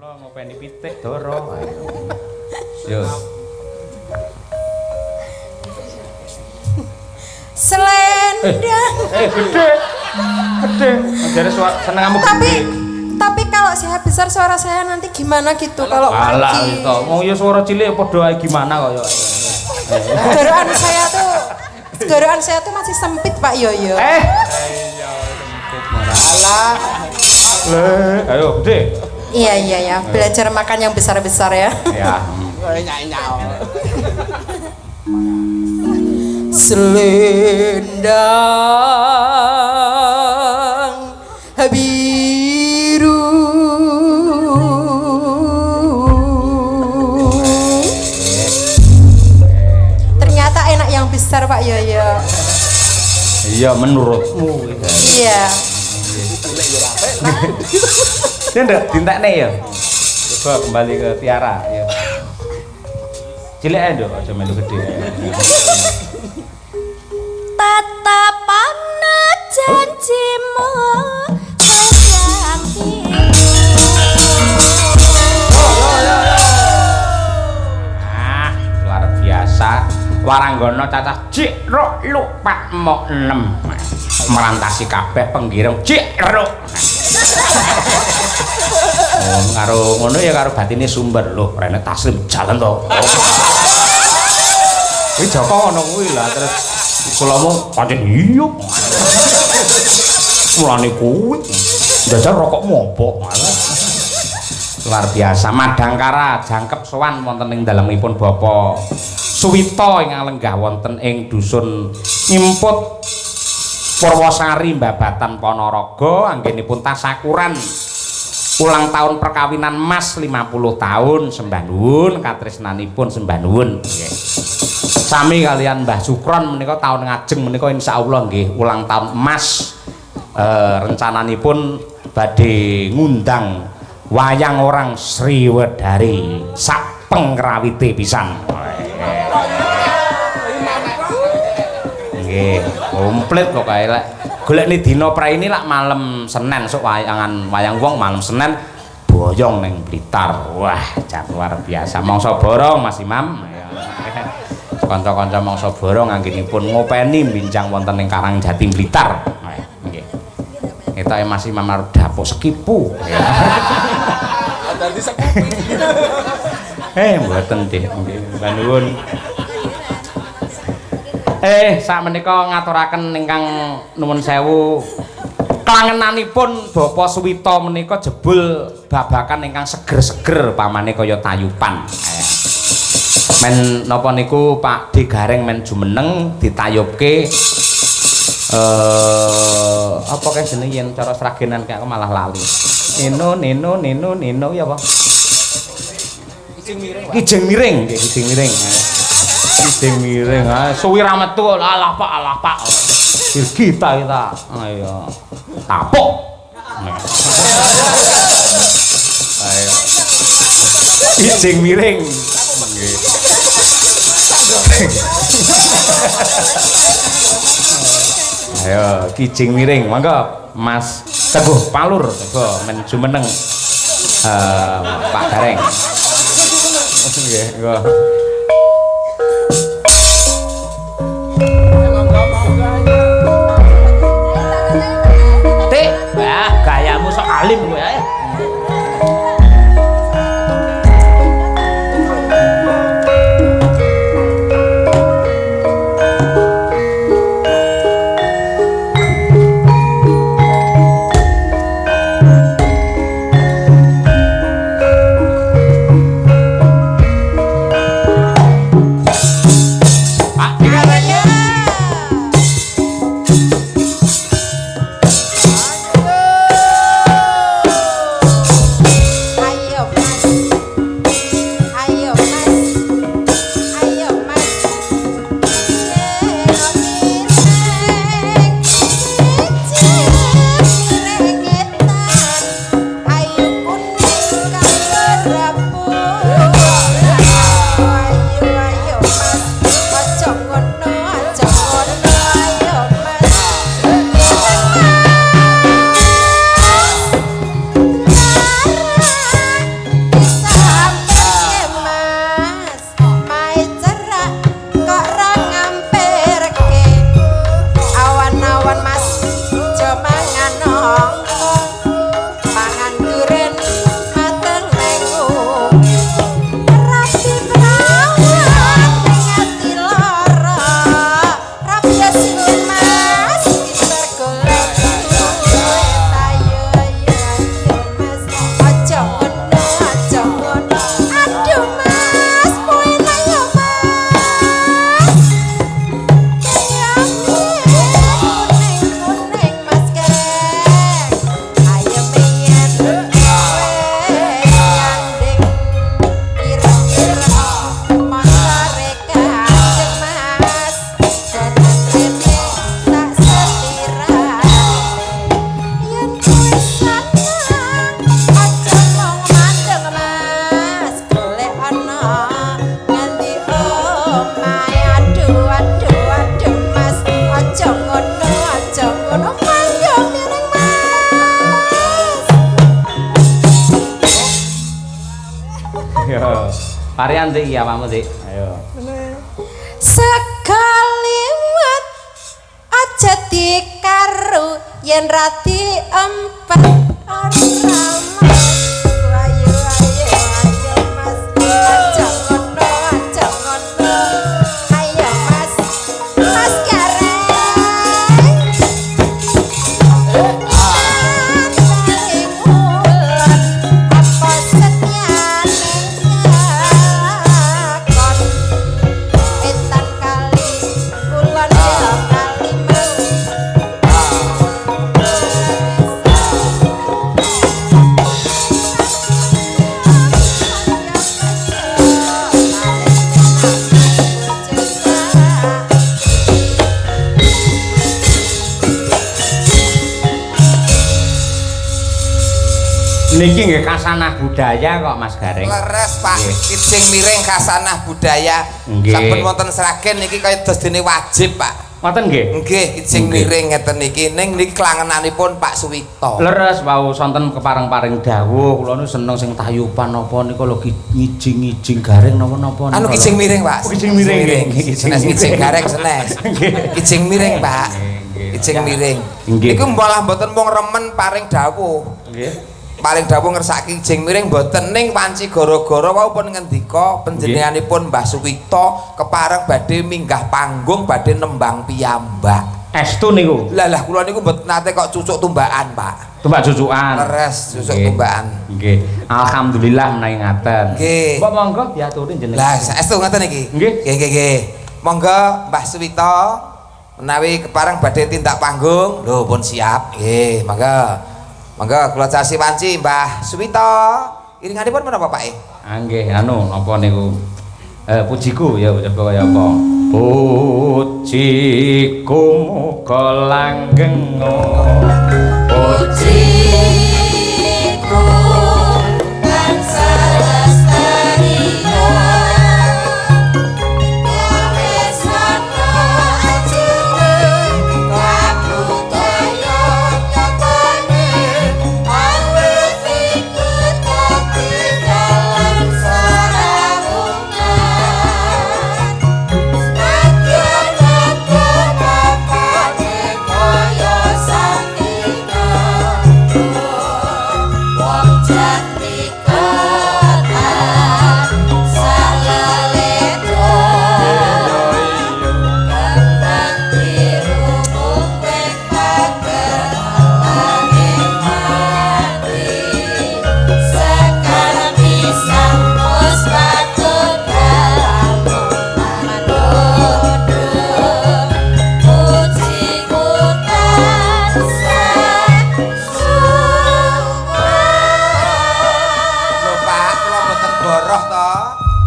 kula ngopeni pitik doro. Yo. Selendang. Gede. Gede. Jare senengamu gede. Tapi kalau saya besar suara saya nanti gimana gitu kalau pagi. Alah itu. Wong ya suara cilik padha ae gimana kok ya. Tenggorokan saya tuh masih sempit Pak Yoyo. Iya sempit malah. Ayo gede. Iya. Belajar makan yang besar-besar ya. Iya. Selendang biru ternyata enak yang besar Pak Yoyo. Iya menurutmu. Iya. Dia ndak dintekne ya. Coba kembali ke Tiara ya. Cilik ae nduk aja melu gede. Tatapan janjimu sayang Luar biasa. Waranggono cacah cik rok lupa mok 6 merantasi kabeh penggiring cik rok. Karo ngono ya karo batine sumber lho rene taslim jalan to. Kuwi Joko ngono kuwi lah terus kulamu pancen iya. Mulane kuwi njajal rokok mopo malah. Luar biasa Madangkara jangkep sowan wonten ing dalemipun Bapak Suwito ingkang lenggah wonten ing dusun Nyimput Purwosari Mbabatan Ponorogo anggenipun tasakuran ulang tahun perkawinan Mas 50 tahun sembah nuwun katresnanipun sembah nuwun nggih. Sami kalian Mbah Sukron menika tahun ngajeng menika insyaallah nggih ulang tahun Mas rencananipun badhe ngundang wayang orang Sriwedari sak pengrawite pisan. Nggih, komplit kok kae lek golekne dina praini lak malam Senin sok wayangan wayang wong malam Senin boyong ning Blitar. Wah, jan luar biasa. Mangsa borong Mas Imam. Kanca-kanca mangsa borong anggenipun ngopeni bincang wonten ing Karangjati Blitar. Nggih. Ketoke Mas Imam arep dapuk sekipu. Dadi sekupi. Mboten nggih, nggih. Nuwun. Sakmenika ngaturaken ingkang nuwun sewu klangenanipun Bapak Suwito menika jebul babakan ingkang seger-seger pamane kaya tayupan. Men napa niku Pak D Gareng men jumeneng ditayubke apa kae jenenge yen cara sragenan kae aku malah lali. Nino ya apa? Kijing miring, nggih kijing miring. Kijing miring. Suwi ra metu alah Pak. Kita. Ayo. Tapuk. Ayo. Kijing miring. Nggih. Ayo kijing miring. Mangga Mas Teguh Palur coba men jumeneng Pak Gareng. Nggih, nggo. Tik, gayamu sok alim kowe ae. Yo. Varian Dik ya awakmu Dik. Ayo. Sekaliwat aja dikaru yen rati empat rama. Ayo mas, aja ngono, aja ngono. Ayo mas, mas gareng. Antaring ulon apa setyane ngakon. Etan kali kulon ya kali mau. Niki nggih kasanah budaya kok Mas Gareng. Leres Pak, Nggih. kijing miring kasanah budaya. Nggih. Sampun wonten Sragen niki kaya dos dene wajib Pak. Ngoten nggih. Nggih, kijing Nggih. miring ngeten niki ning niki kelangenanipun Pak Suwito. Leres wau sonten kepareng-paring dawuh kula niku seneng sing tayupan napa nika lho ngijing-ngijing gareng napa-napa. Anu kijing miring Pak. Oh, kijing miring. Kijing Senes kijing miring. gareng senes. Nggih. Kijing miring Pak. Nggih. Kijing miring. Nggih. Niku malah mboten mung remen paring dawuh. Nggih. Paling dawuh ngersaki kijing miring mboten ning wanci gara-gara wau pun ngendika panjenenganipun Mbah Suwito kepareng badhe minggah panggung badhe nembang piyambak. Estu niku. Lah kula niku mboten nate kok cucuk tumbakan, Pak. Tumbak cucukan. Leres cucuk Nggih. tumbakan. Nggih. Alhamdulillah menawi ngaten. Nggih. Mbok monggo diaturi jenengan. Lah saestu ngoten iki. Nggih. Nggih. Monggo Mbah Suwito menawi kepareng badhe tindak panggung. Lho pun siap. Nggih, monggo. Monggo kula casi wanci Mbah Suwito. Iringanipun menapa Pak? Ah nggih anu napa niku pujiku ya coba kaya apa. Pujiku muga langgeng. Pujiku tansah lestari Kawesana ajeng kabudaya nyatane awit ikut dadi dalam sarawungan Nadyan apane kaya sampingan wong jati katan salaledo kembang biru mungkeng pager angin mati sekar pisang mus patut dalam mandodo pujiku tansah Lho Pak, kula mboten boroh to.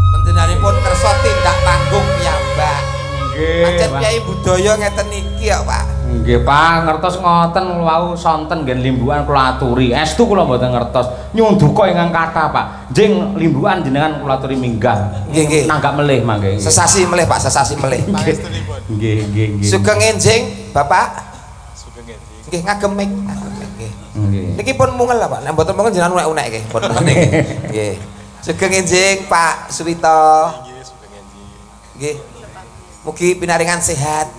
Panjenenganipun kersa tindak panggung piyambak. Nggih. Pancen Pak. piyai budaya ngeten iki ya, Pak. Nggih Pak, ngertos ngoten wau sonten nggih limbukan kula aturi. Estu kula mboten ngertos. Nyuwun duka ingkang kathah, Pak. Njing limbukan jenengan kula aturi minggah. Nggih. Nanggap melih mangke. Sesasi melih Pak, sesasi melih. Nggih. Sugeng enjing, Bapak. Nggih ngagem mik, nggih. Nggih. Niki pun mungel lah Pak, nek mboten mungel jenengan unek-unek nggih, pun niki. Nggih. Sugeng enjing Pak Suwito. Nggih, sugeng enjing. Nggih. Mugi pinaringan sehat.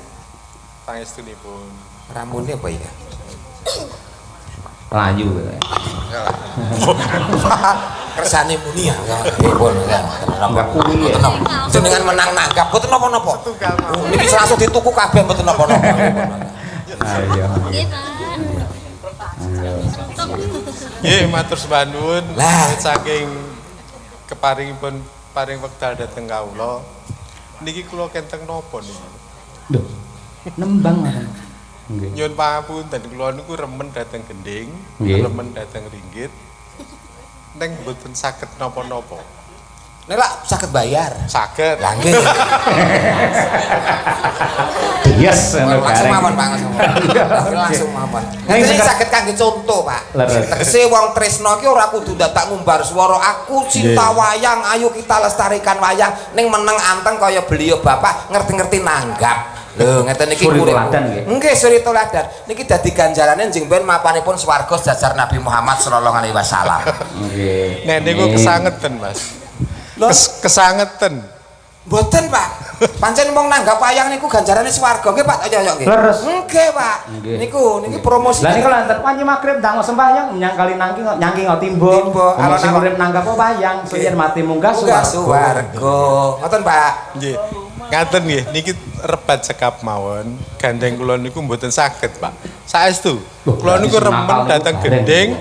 Pangestunipun. Ramune apa ya? Layu. Kersane muni ya. Nggih pun ya. Enggak kuwi ya. Jenengan menang nanggap mboten napa-napa. Niki langsung dituku kabeh mboten napa-napa. Ayo. Nggih, matur sembah nuwun. Lah. Saking keparingipun paring wekdal dhateng kawula. Niki kula kenteng napa niki? Lho. Nembang ngoten. Nggih. Nyuwun pangapunten kula niku remen dhateng gending, Nggih. remen dhateng ringgit. Neng mboten saged napa-napa. Nek lak saged bayar. Saged. Lah nggih. Yes, anu Langsung gareng. mawon Pak, langsung mawon. Ning Ini sekar- saged kangge contoh, Pak. Leres. Tegese wong tresno ki ora kudu dadak ngumbar swara aku cinta wayang, ayo kita lestarikan wayang. Ning meneng anteng kaya beliau Bapak ngerti-ngerti nanggap. Lho, ngeten niki Suri urip. teladan nggih. Nggih, suri teladan. Niki dadi ganjarane njing ben mapanipun swarga jajar Nabi Muhammad sallallahu alaihi wasallam. Nggih. Nek niku kesangeten, Mas. Lho, Kesangeten. mboten, Pak. Pancen wong nanggap wayang niku ganjarane swarga nggih, Pak. Ayo nggih. Leres. Nggih, Pak. Nggih. Niki promosi. Lah niku lanten panci magrib ndang sembahyang nyangkali nyangking timbo. Timbo, Ana sing alon-alon. urip nanggap wayang, suyen mati munggah Munggah swarga. swarga. Ngoten, Pak. Nggih. Ngaten nggih, niki rebat cekap mawon. Gandeng kula niku mboten saged, Pak. Saestu. Kula niku remen dateng gending,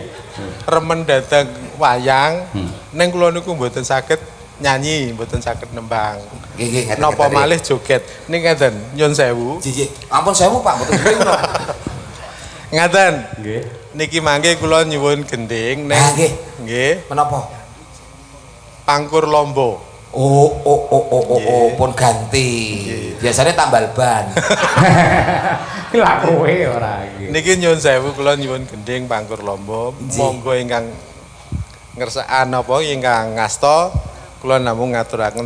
remen dateng wayang. Ning kula niku mboten saged nyanyi, mboten saged nembang. Nggih, ngeten. Napa malih joget. Ning ngeten, nyun sewu. Jiji. Ampun sewu, Pak, mboten nggih kula. Ngaten. Nggih. Niki mangke kula nyuwun gending ning Ah, nggih. nggih, Menapa? Pangkur Lombo. Oh, Nggih. pun ganti. Biasanya tambal ban. Lah kowe ora iki. Niki nyuwun sewu kula nyuwun gending Pangkur Lombo. Monggo ingkang ngersaan apa ingkang ngasta kula namung ngaturaken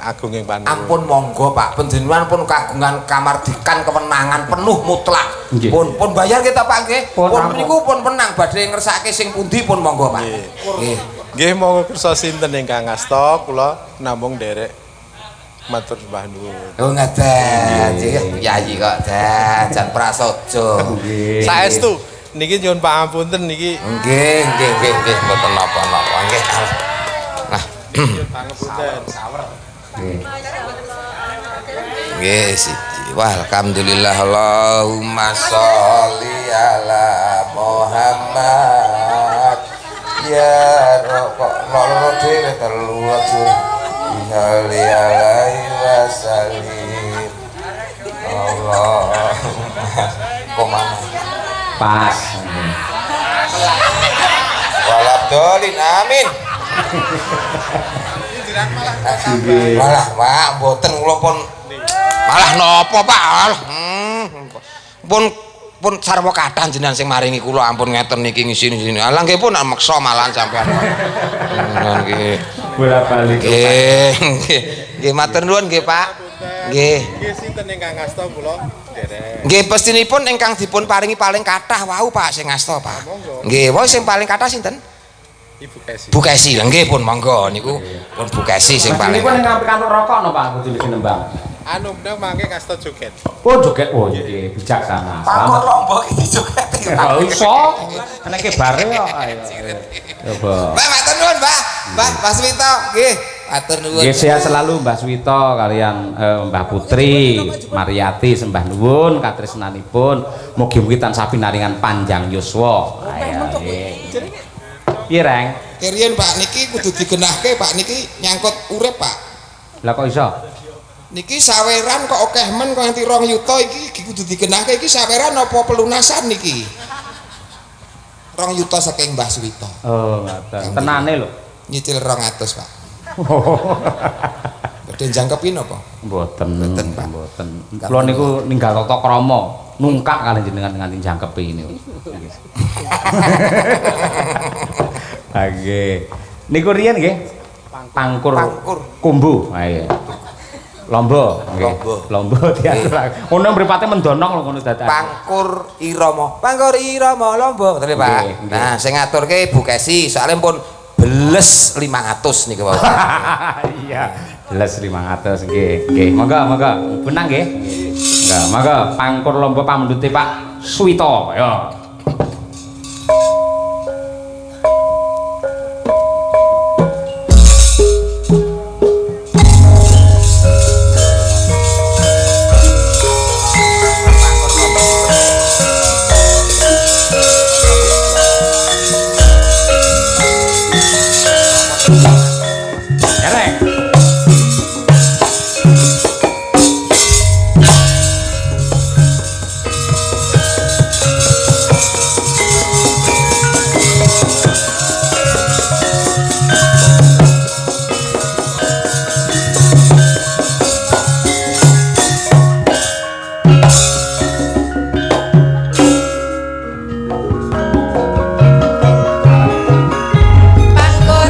agunging panuwun. Ampun monggo, Pak. Panjenengan pun kagungan kamardikan kewenangan penuh mutlak. Nggih. Pun bayar kita, Pak, nggih. Pun Pun ampun. niku pun menang badhe ngersake sing pundi pun monggo, Pak. Nggih. Nggih. Nggih monggo kersa sinten ingkang ngasta kula namung derek matur sembah nuwun. Oh, ngeten. Yayi kok, jan prasaja. Nggih. Saestu niki nyuwun pangapunten niki Nggih, mboten napa-napa. Nggih. Nah, pangapunten. nggih siji. Wah, alhamdulillah Allahumma sholli ala Muhammad. Ya rokok loro dhewe telu aja. Sholli alaihi wasallim. Allah. Komana. Pas. Waladolin amin. Malah, Pak, mboten kula pun malah napa, Pak? Pun sarwa kathah jenengan sing maringi kula ampun ngeten niki ngisi-ngisi. Alah nggih pun meksa malahan sampean. Nggih. Bola-balik. Nggih, matur nuwun nggih, Pak. Nggih. Nggih sinten ingkang ngasta kula derek. Nggih pestinipun ingkang dipun paringi paling kathah wau, Pak, sing ngasta, Pak. Nggih, wau sing paling kathah sinten? Ibu Kesi. Bu Kesi. Lah nggih pun monggo niku pun Bu Kesi sing paling. Nipun ingkang pikantuk rokok napa kudu nembang. Anu bener mangke ngasta joget. Oh joget, oh nggih bijaksana. Pangkor Lombok iki joget. Ora iso. Enake bare kok. Ayo. Coba. Mbak, matur nuwun, Mbah. Mbah Paswito, nggih. Matur nuwun. Nggih sehat selalu Mbah Swito kalian Mbah Putri, Mariati sembah nuwun katresnanipun. Mugi-mugi tansah pinaringan panjang yuswa. Ayo nggih. Piye, Reng? Keriyen Pak niki kudu digenahke, Pak niki nyangkut urip, Pak. Lah kok iso? Niki saweran kok akeh men kok nganti 2 yuta iki kudu digenahke iki saweran apa pelunasan niki? 2 yuta saking Mbah Swito. Oh, ngoten. Tenane lho. Nyicil 200, Pak. Badhe jangkepin apa? Mboten, Mboten, Pak. mboten. Kula niku ninggal tata krama, nungkak kali jenengan nganti jangkepi niku. Nggih. Niku riyen nggih pangkur kumbu. Ha iya. Lombo, nggih. Lombo diatur. Ngono mripate mendonong lho ngono dadak. Pangkur Irama. Pangkur Irama Lombo, betul Pak. Nggih, nggih. Nah, sing ngaturke Bu Kesi, soalnya pun beles 500 niku, Pak. Iya, belas 500 nggih. Nggih, monggo. Benang nggih. Nggih, monggo pangkur lomba pamendute Pak Swito ya. Erek. Pangkur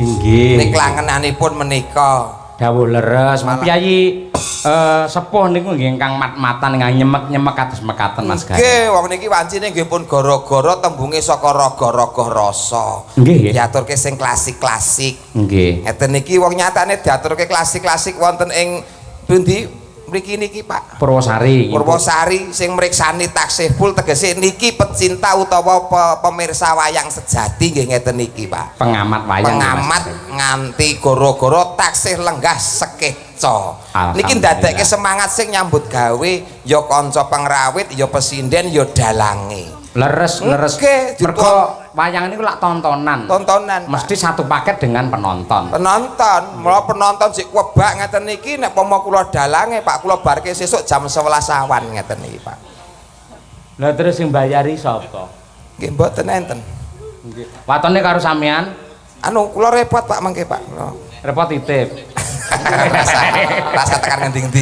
Inggih. Nek klangenanipun menika dawuh leres Mas Piyayi sepuh niku nggih ingkang mat-matan ingkang nyemek-nyemek kados mekaten Mas Gareng. nggih wong niki wancine nggih pun gara-gara tembunge saka raga-raga rasa. Nggih nggih. Diaturke sing klasik-klasik. Nggih. Ngeten niki wong nyatane diaturke klasik-klasik wonten ing pundi mriki niki Pak. Purwosari. Purwosari sing mriksani taksih full tegese niki pecinta utawa pemirsa wayang sejati nggih ngeten niki Pak. Pengamat wayang. Pengamat nganti gara-gara taksih lenggah sekeca. Niki ndadekke semangat sing nyambut gawe ya kanca pengrawit ya pesinden ya dalange. Leres Nggih, mergo wayang niku lak tontonan. Tontonan Mesti satu paket dengan penonton. penonton mula penonton sik webak ngeten niki nek pomo kula dalange Pak kula barke sesuk jam 11 awan ngeten niki Pak. Lah terus sing bayari sapa? Nggih mboten enten. Nggih. Watone karo sampean Anu kula repot Pak mangke Pak. repot titip. Rasa tekan ngendi-endi.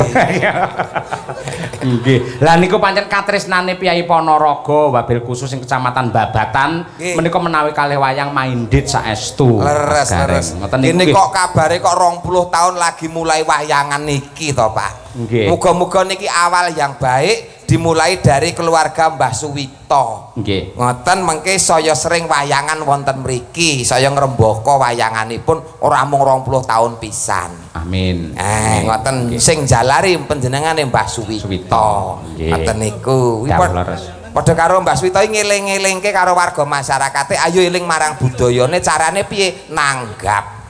Nggih. Lah niku pancen katresnane Piyai Ponorogo wabil khusus ing Kecamatan Babatan menika menawi kalih wayang mindit saestu. Leres. Ngoten Ini niku. kok kabare kok 20 tahun lagi mulai wayangan niki to Pak. Nggih. Muga-muga niki awal yang baik dimulai dari keluarga Mbah Suwito. Nggih. Ngoten mengke saya sering wayangan wonten mriki. Saya ngrembaka wayanganipun ora mung 20 tahun pisan. Amin. Ngoten sing jalari panjenengane Mbah Suwito. Nggih. Ngoten niku. Padha karo Mbah Suwito ngeling-elingke karo warga masyarakate ayo eling marang budayane carane piye nanggap.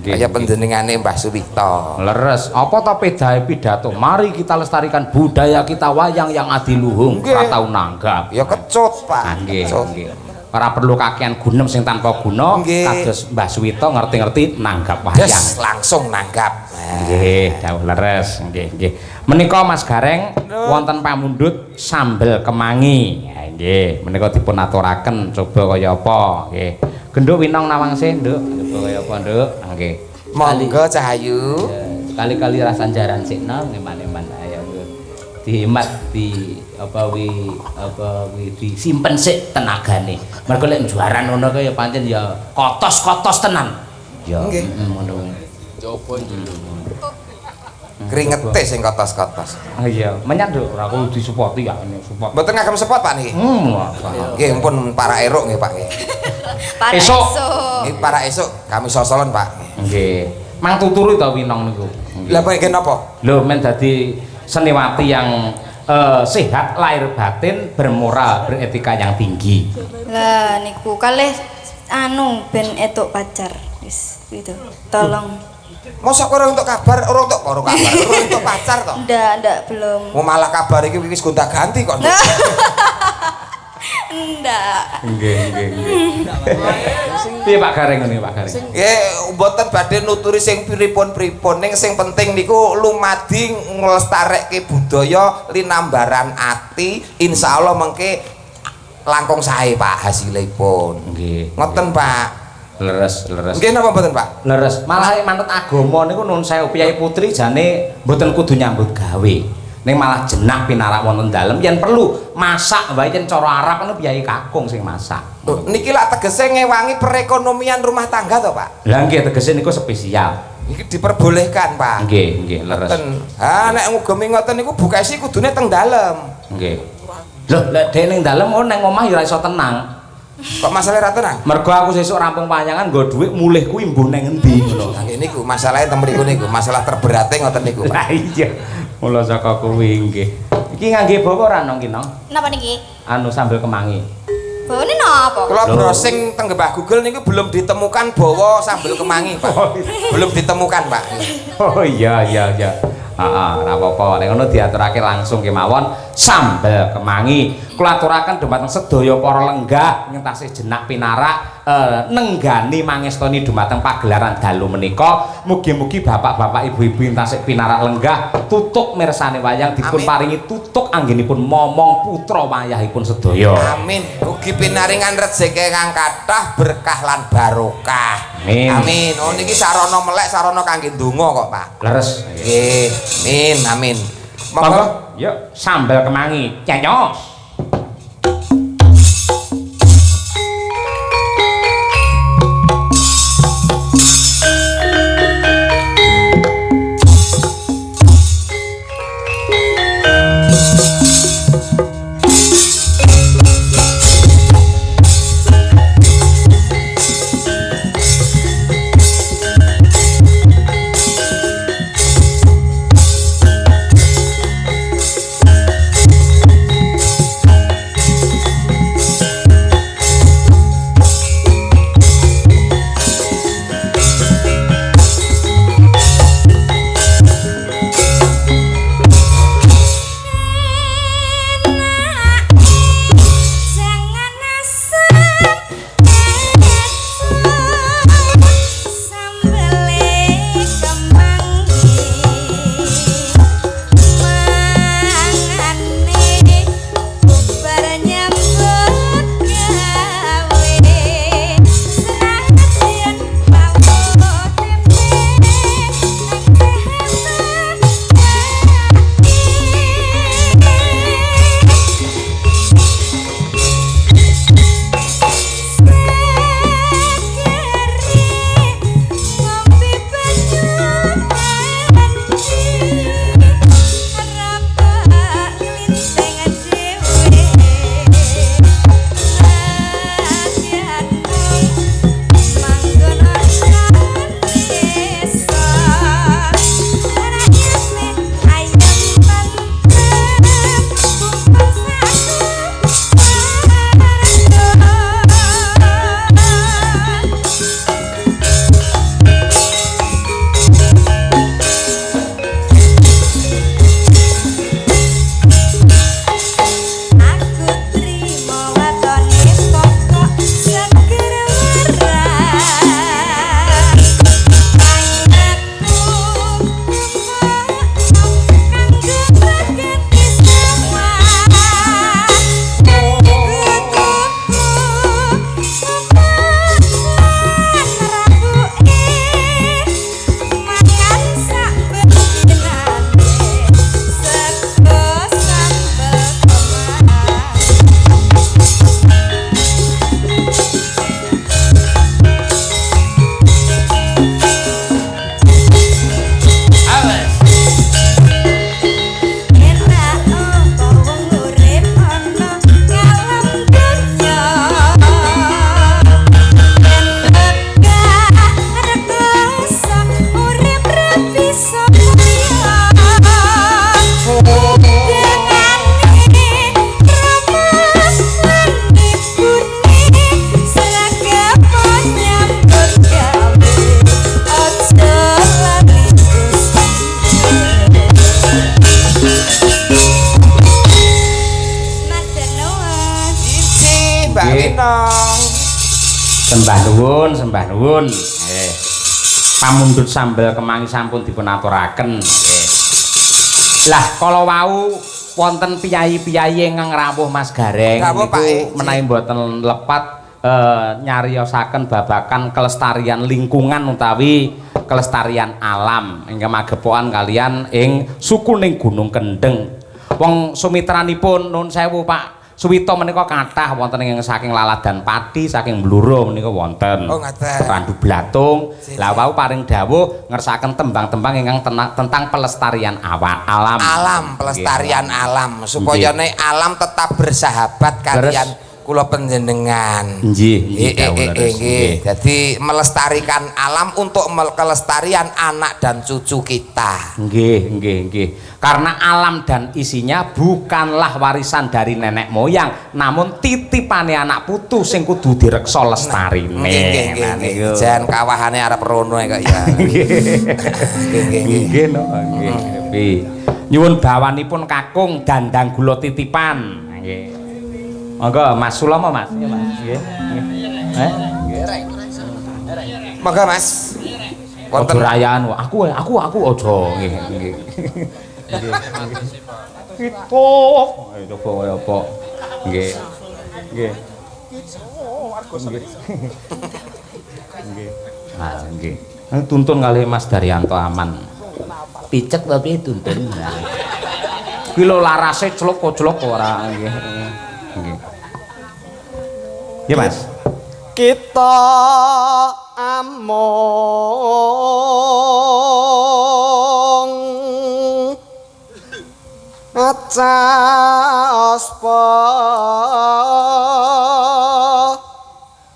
Kaya panjenengane Mbah Suwito. Leres. Apa to pedahe pidato? Mari kita lestarikan budaya kita wayang yang adiluhung. Ora tau nanggap. Ya kecut, Pak. Nggih. Kecut. Ora perlu kakean gunem sing tanpa guna. Nggih. Kados Mbah Suwito ngerti-ngerti nanggap wayang. Yes, langsung nanggap. Nggih, dawuh leres. Nggih. Menika Mas Gareng wonten pamundhut sambel kemangi. Ya nggih, menika dipun aturaken coba kaya apa. Nggih. Genduk winong nawangsih, Nduk. Coba kaya apa, Nduk? Nggih. Monggo Cahayu. Kali-kali rasa jaran sikna ngeman-eman ayo dihemat di apa wi disimpen sik tenagane. Mergo lek juaran ngono kaya pancen ya kotos-kotos tenan. Ya ngono. Coba Kringete sing kotos-kotos. Ah iya, menyat Nduk, ora kudu disupoti ya ini support. Mboten ngagem spot Pak niki. Nggih pun para eruk nggih Pak nggih. Esuk. Nggih para esuk kami sosolen Pak. Nggih. Mang tuturi to winong niku. Lah pengen napa? Lho men dadi seniwati yang sehat lahir batin, bermoral, beretika yang tinggi. Lah niku kalih anu ben etuk pacar. Wis gitu. Tolong. Mosok ora untuk kabar, ora untuk pacar to. Ndak belum. Mau malah kabar iki wis gonta-ganti kok. Ndak. Nggih. Piye Pak Gareng ngene Pak Gareng? Nggih, mboten badhe nuturi sing pripun-pripun, ning sing penting niku lumadi nglestarekke budaya linambaran ati, insyaallah mengke langkung sae Pak hasilipun. Nggih. Ngoten Pak. Leres. Nggih napa mboten Pak? Leres. Malah manut agama niku nun sewu Piyai Putri jane mboten kudu nyambut gawe. Ning malah jenak pinarak wonten dalem yen perlu masak wae yen cara Arab ngono Piyai kakung sing masak. Niki lak tegese ngewangi perekonomian rumah tangga to Pak? Lah nggih tegese niku spesial. Iki diperbolehkan Pak. Nggih, leres. Nek ngugemi ngoten niku bukesi kudune teng dalem. Nggih. Loh, lek dhek ning dalem ning omah ya ora iso tenang. Kok masalah ra tenang? Mergo aku sesuk rampung panjangan nggo dhuwit mulih kuwi mbuh ning endi ngono. Nah, niku masalahe teng mriku niku, masalah terberate ngoten niku Pak. Lah iya. Mula saka kuwi nggih. Iki ngangge bawa ora nong ki nong? Napa niki? Anu sambel kemangi. Bawane napa? Kalau browsing teng Mbah Google niku belum ditemukan bawa sambel kemangi Pak. Belum ditemukan Pak. Oh iya. Heeh, ora apa-apa. Nek ngono diaturake langsung kemawon sambel kemangi. Kula aturaken dumateng sedaya para lenggah ngentasih jenak pinarak nenggani mangestoni dumateng pagelaran dalu menika. Mugi-mugi bapak-bapak ibu-ibu entasih pinarak lenggah tutuk mirsani wayang dipun paringi tutuk anggenipun momong putra wayahipun sedaya. Amin. Ugi pinaringan rejeki kang kathah berkah lan barokah. Amin. Oh niki sarana melek sarana kangge ndonga kok Pak. Leres. Nggih. Amin. Monggo. Yuk sambel kemangi. Nyanyos. Sembah nuwun. Nggih. Pamundhut sambel kemangi sampun dipun aturaken. Nggih. Lah kala wau wonten piyayi-piyayi ingkang rawuh Mas Gareng niku menawi mboten lepat nyariosaken babakan kelestarian lingkungan utawi kelestarian alam ingkang magepokan kalian ing sukuning Gunung Kendeng. Wong sumitranipun nuwun sewu Pak Suwito menika kathah wonten ing saking Laladan Pati, saking Bluro menika wonten. Oh ngaten. Randu Blatung. Lah wau paring dawuh ngersaken tembang-tembang ingkang tentang pelestarian alam. Alam, pelestarian alam supaya nek alam tetap bersahabat kalian kula panjenengan. Nggih, nggih. Jadi melestarikan alam untuk kelestarian anak dan cucu kita. Nggih. Karena alam dan isinya bukanlah warisan dari nenek moyang, namun titipane anak putu sing kudu direksa lestarine. Nggih. Jan kawahane arep rono kok ya. Nggih. Nyuwun bawanipun kakung dandang gula titipan. Nggih. Monggo Mas Sulomo Mas. Nggih Mas. Nggih. Monggo Mas. Wonten rayaan aku aja nggih. Itu coba kaya apa? Nggih. Nggih. Tuntun kali Mas Daryanto aman. Picek tapi tuntun. Kuwi lho larase clok ora nggih. Nggih Mas. Kita among acaspa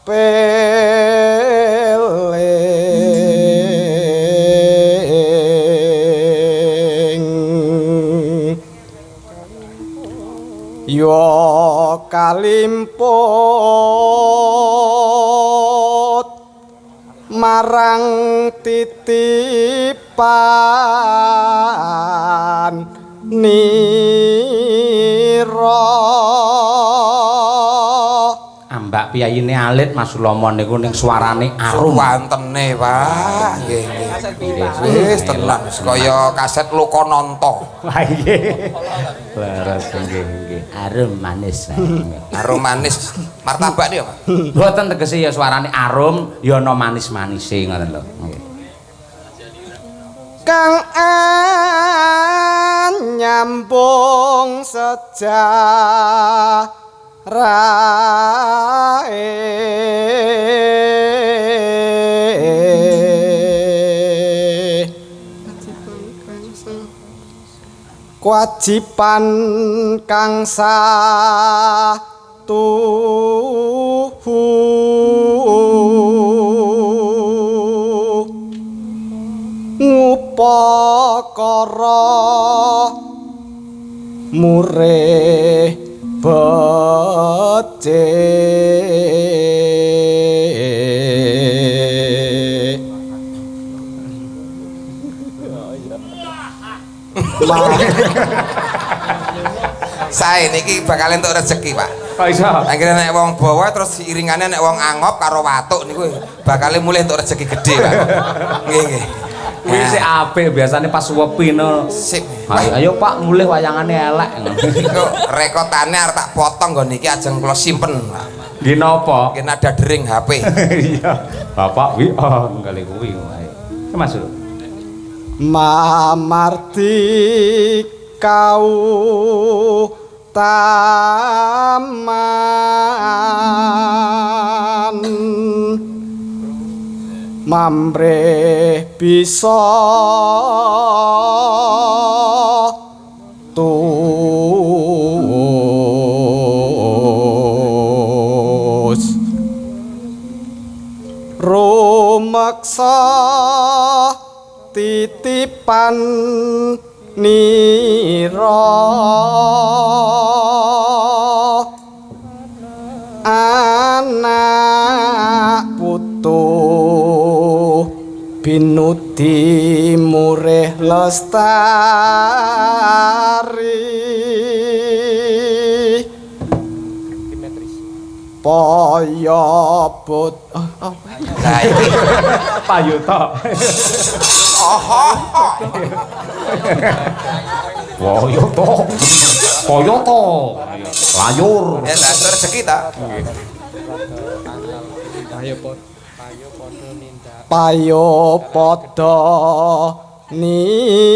peling yo kalimput marang titipan Ambak piyayine alit Mas Sulomo niku ning suarane arum wantene Pak. Nggih. Wis tenan kaya kaset Lokonanta. Lah nggih. Leres nggih. Arum manis. Arum manis. Martabak niku Pak. Mboten tegese ya suarane arum ya ana manis-manise ngoten lho. Nggih. Kang nyambung sejarahe kewajiban kang ngupakara murih becik Sae niki bakal entuk rezeki, Pak. Kok iso? Akhire nek wong bawa terus iringane nek wong angop karo watuk niku bakal mulih entuk rezeki gede, Pak. Nggih. Kuwi sik apik biasane pas suwepi no. Sip. Ayo Pak mulih wayangane elek. Iku rekotane arep tak potong nggon iki ajeng kula simpen. Nggih napa? Nggih nada dering HP. Iya. Bapak wi kali kuwi. Ki Mas. mamarti kau taman mamreh bisa tus rumeksa titipan nira anak putu binuti murih lestari poyo but Lah iki Pak Yuto. Wah, Yuto. Koyoto. Layur. ya lah rezeki ta. payo padha nindakno.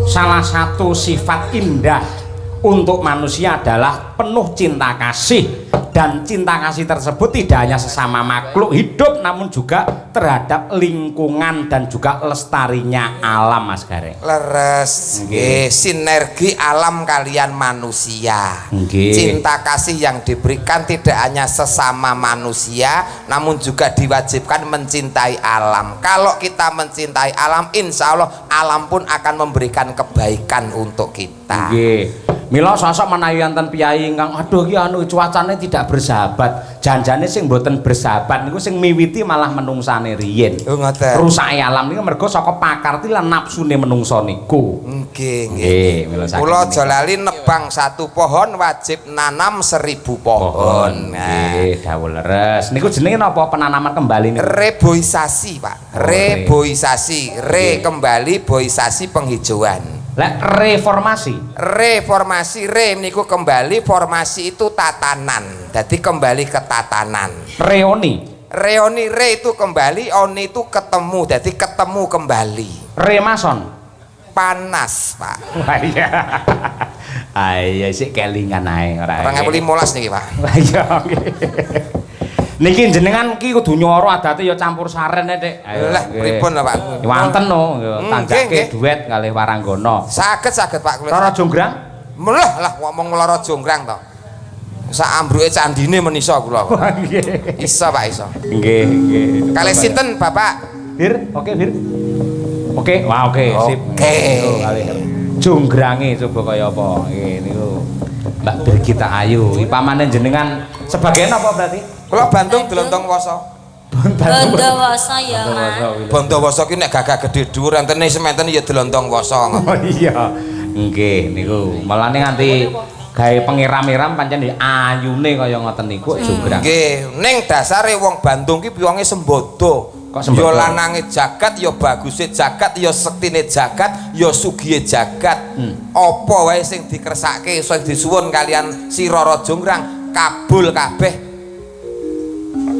Salah satu sifat indah untuk manusia adalah penuh cinta kasih, dan cinta kasih tersebut tidak hanya sesama makhluk hidup namun juga terhadap lingkungan dan juga lestarinya alam, Mas Gareng. Leres nggih, sinergi alam kalian manusia. Nggih. Cinta kasih yang diberikan tidak hanya sesama manusia namun juga diwajibkan mencintai alam. Kalau kita mencintai alam, insya Allah alam pun akan memberikan kebaikan untuk kita. Nggih. Mila sosok menawi wonten piyai ingkang aduh iki anu cuacane tidak bersahabat. Janjane sing mboten bersahabat niku sing miwiti malah menungsane riyin. Oh ngoten. Rusake alam niku mergo saka pakarti lan napsune menungsa niku. Nggih, Nggih, mila saking kula menika. aja lali nebang satu pohon wajib nanam 1000 pohon. Nggih, dawuh leres. Niku jenenge napa penanaman kembali niku? Reboisasi, Pak. Reboisasi, kembali boisasi penghijauan. Lek reformasi. Reformasi, niku kembali, formasi itu tatanan. Jadi kembali ke tatanan. Reoni. Reoni, itu kembali, oni itu ketemu. Jadi ketemu kembali. Remason. Panas, Pak. Wah iya. Ayo sik kelingan ae ora. 2015 niki, Pak. Wah iya. Niki jenengan ki kudu nyoro adate ya campur saren Dik. Ayo. Lah, pripun lah, Pak? Wanten no, tanjake nggih. duet kalih Waranggana. Saged Pak kula. Rara Jonggrang? Melah lah ngomong lara jonggrang to. Sak ambruke candine menisa kula. Nggih. Iso, Pak, iso. Nggih, nggih. Kalih sinten, Bapak? Bir, oke Bir. Oke, wah oke, sip. Oke. Niku kalih Jonggrange coba kaya apa. Nggih niku. Mbak Brigita Ayu. Pamane jenengan sebagian apa berarti? Kula Bandung Delontong Woso. Bondowoso ya, Mas. Bondowoso ki nek gagah gedhe dhuwur entene semanten ya Delontong Woso. Oh iya. Nggih niku. Malane nganti gawe pengiram-iram pancen ayune kaya ngoten niku jonggrang. Nggih, ning dasare wong Bandung ki wonge sembodo. Kok sembodo? Ya lanange jagat, ya baguse jagat, ya sektine jagat, ya sugihe jagat. Apa wae sing dikersake sing disuwun kalian si Rara Jonggrang kabul kabeh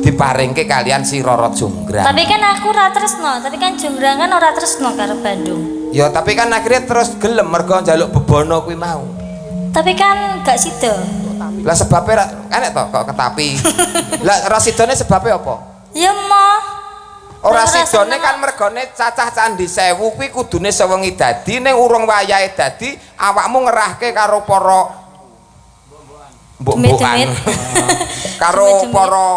diparingke kalian si Rara Jonggrang. Tapi kan aku ora tresno, tapi kan Jonggrang kan ora tresno karo Bandung. Ya tapi kan akhirnya terus gelem mergo njaluk bebono kuwi mau. Tapi kan gak sida. Lah sebabnya enek to kok ketapi. Lah ora sidone sebabnya apa? Ya moh. Ora sidone kan mergone cacah candi 1000 kuwi kudune sewengi dadi ning urung wayahe dadi awakmu ngerahke karo para mbok-mbokan. Karo para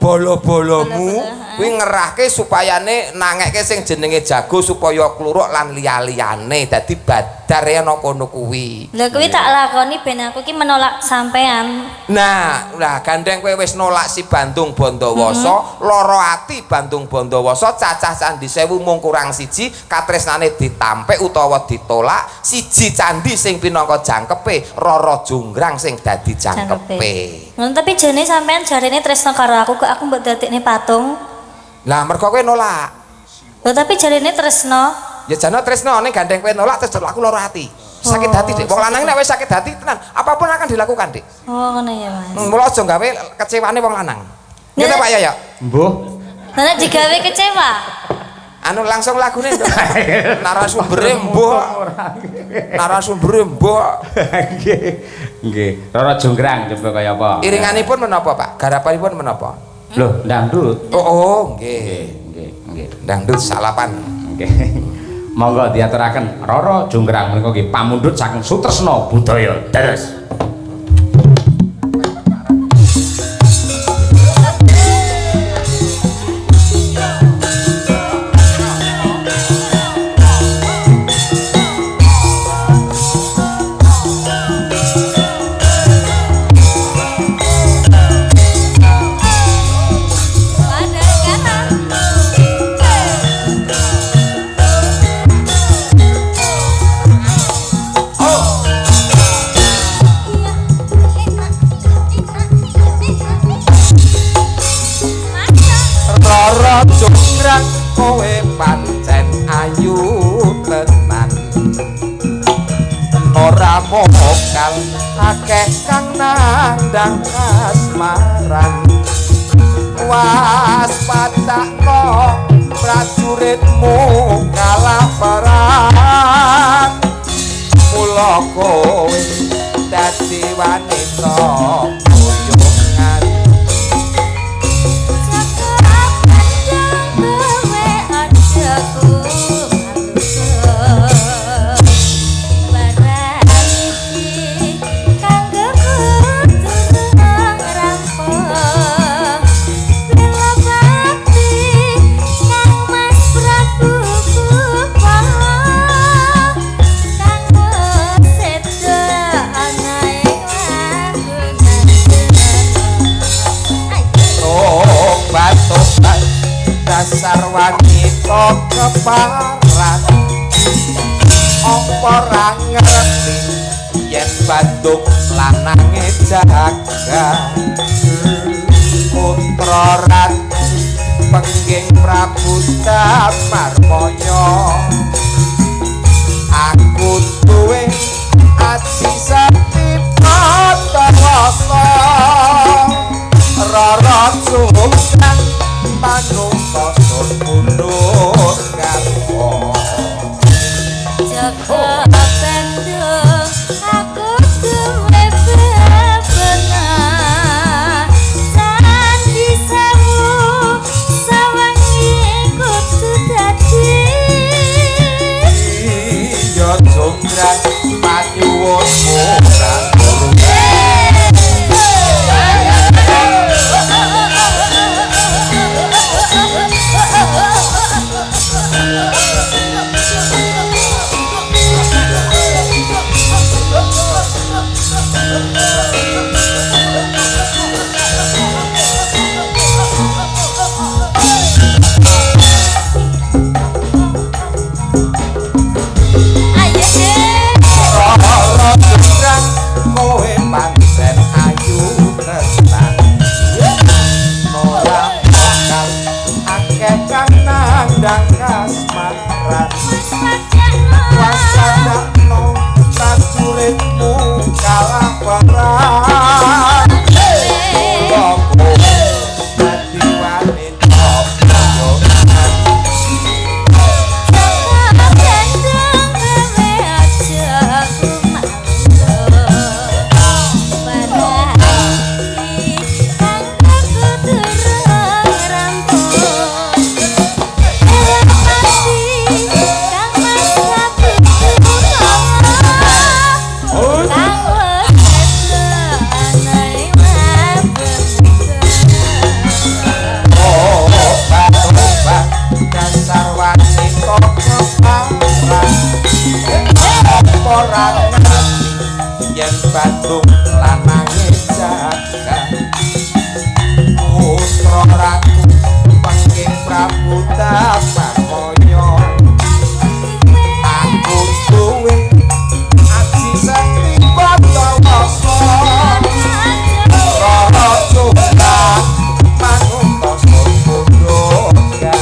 bolo-bolomu kuwi ngerahke supayane nangekke sing jenenge jago supaya kluruk lan liya-liyane dadi badar ya ana kono kuwi. Lha kuwi tak lakoni ben aku ki menolak sampean. Nah, gandeng kowe wis nolak si Bandung Bondowoso, lara ati Bandung Bondowoso cacah candi 1000 mung kurang siji, katresnane ditampek utawa ditolak, siji candi sing pinangka jangkepe Rara Jonggrang sing dadi jangkepe. Ngono tapi jane sampean jarene tresno karo aku kok aku mbok dadekne patung. Lah mergo kowe nolak. Lho tapi jarene tresno. Ya jane tresno ning gandeng kowe nolak terus aku lara ati. Sakit hati, Dik. Wong lanang nek wis sakit hati tenan, apapun akan dilakukan, Dik. Oh, ngono ya, Mas. Mula aja gawe kecewane wong lanang. Ngene Pak Yoyo. Mbuh. Nek digawe kecewa. Anu langsung lagune narasumbere mbuh. Narasumbere mbuh. Nggih. Nggih. Rara Jonggrang coba kaya apa? Iringanipun menapa, Pak? Garapanipun menapa? Loh, dangdut. Oh, nggih. Nggih, nggih. Dangdut salapan. Nggih. Monggo diaturaken Rara Jonggrang menika nggih pamundhut saking Sutresna Budaya. Deres. Rara Jonggrang kowe pancen ayu tenan. Ora mokal akeh kang nandang kasmaran. Waspadakno prajuritmu kalaparan. Mula kowe dadi wanita boyongan. Dasar wanita keparat apa ora ngerti yen Bandung lanange jagat putra ratu pengging Prabu Damarmaya aku duwe aji sakti Padawasa Rara Jonggrang manungsa sun mundur garwa Jaga Bandung aku duwe bebenah candi 1000 sawangi kudu dadi Pandang kasmaran wasadakno prajuritmu kalah perang Logo dadi wanita pojokan dasar wanita keparang ora ngerti yen Bandung lanange jaga putra ratu pengking Prabu Dasamoyo aku duwe aji sakti Pandawasa Rara Sukma manungsa Sundha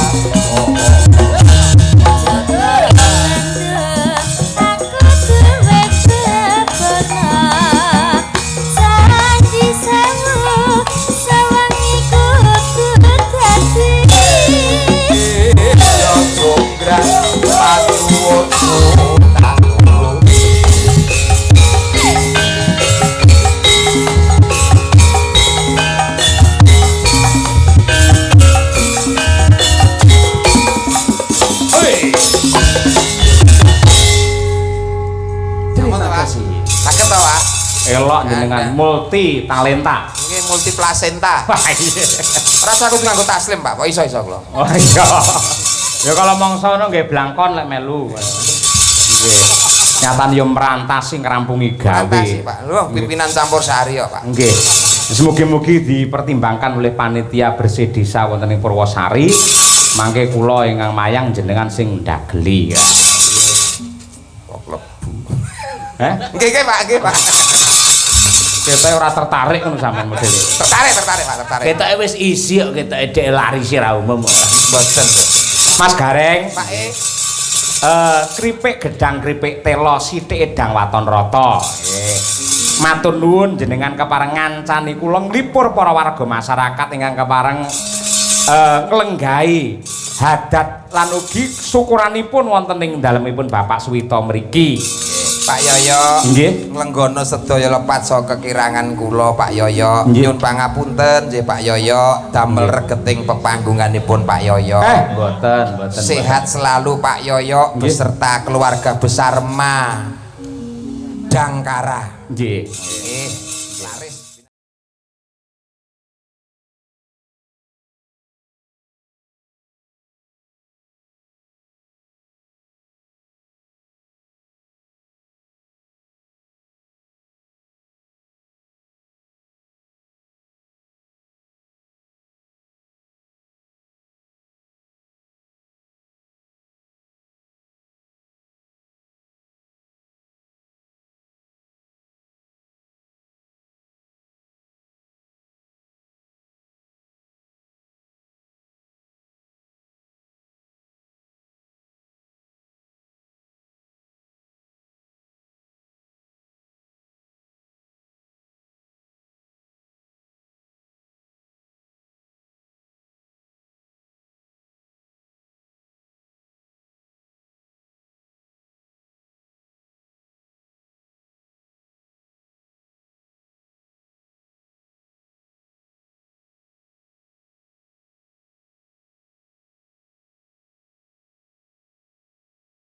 Saged to, Pak? Elok jenengan multi talenta. Nggih multi plasenta. Wah iya. Rasa aku nganggo taslim, Pak. Kok iso kula? Oh iya. Ya kalau mongso ngono nggih blangkon lek melu. Nggih. Nyatane yo merantasi ngrampungi gawe. Fantasi, Pak. Lho, pimpinan campur sari kok, Pak. Nggih. Mugi-mugi dipertimbangkan oleh panitia bersih desa wonten ing Purwosari. Mangke kula ingkang mayang jenengan sing ndageli ya. Nggih, Pak, nggih, Pak. Kita ora tertarik ngono sampean modele. Tertarik, Pak, tertarik. Ketoke wis isi kok ketoke dhek lari sira umum kok. Mboten. Mas Gareng, Pak kripik gedang kripik telo sithik edang waton rata. Nggih. Matur nuwun jenengan kepareng ngancani kula nglipur para warga masyarakat ingkang kepareng nglenggahi hadat lan ugi syukuranipun wonten ing dalemipun Bapak Suwito mriki. Pak Yoyo, Nggih. Lenggono sedaya lepat saka kekirangan kula Pak Yoyo. Nyuwun pangapunten nggih Pak Yoyo, damel regeting pepanggunganipun Pak Yoyo. Mboten. Sehat selalu Pak Yoyo beserta keluarga besar Ma Dangkara. Nggih. Nggih.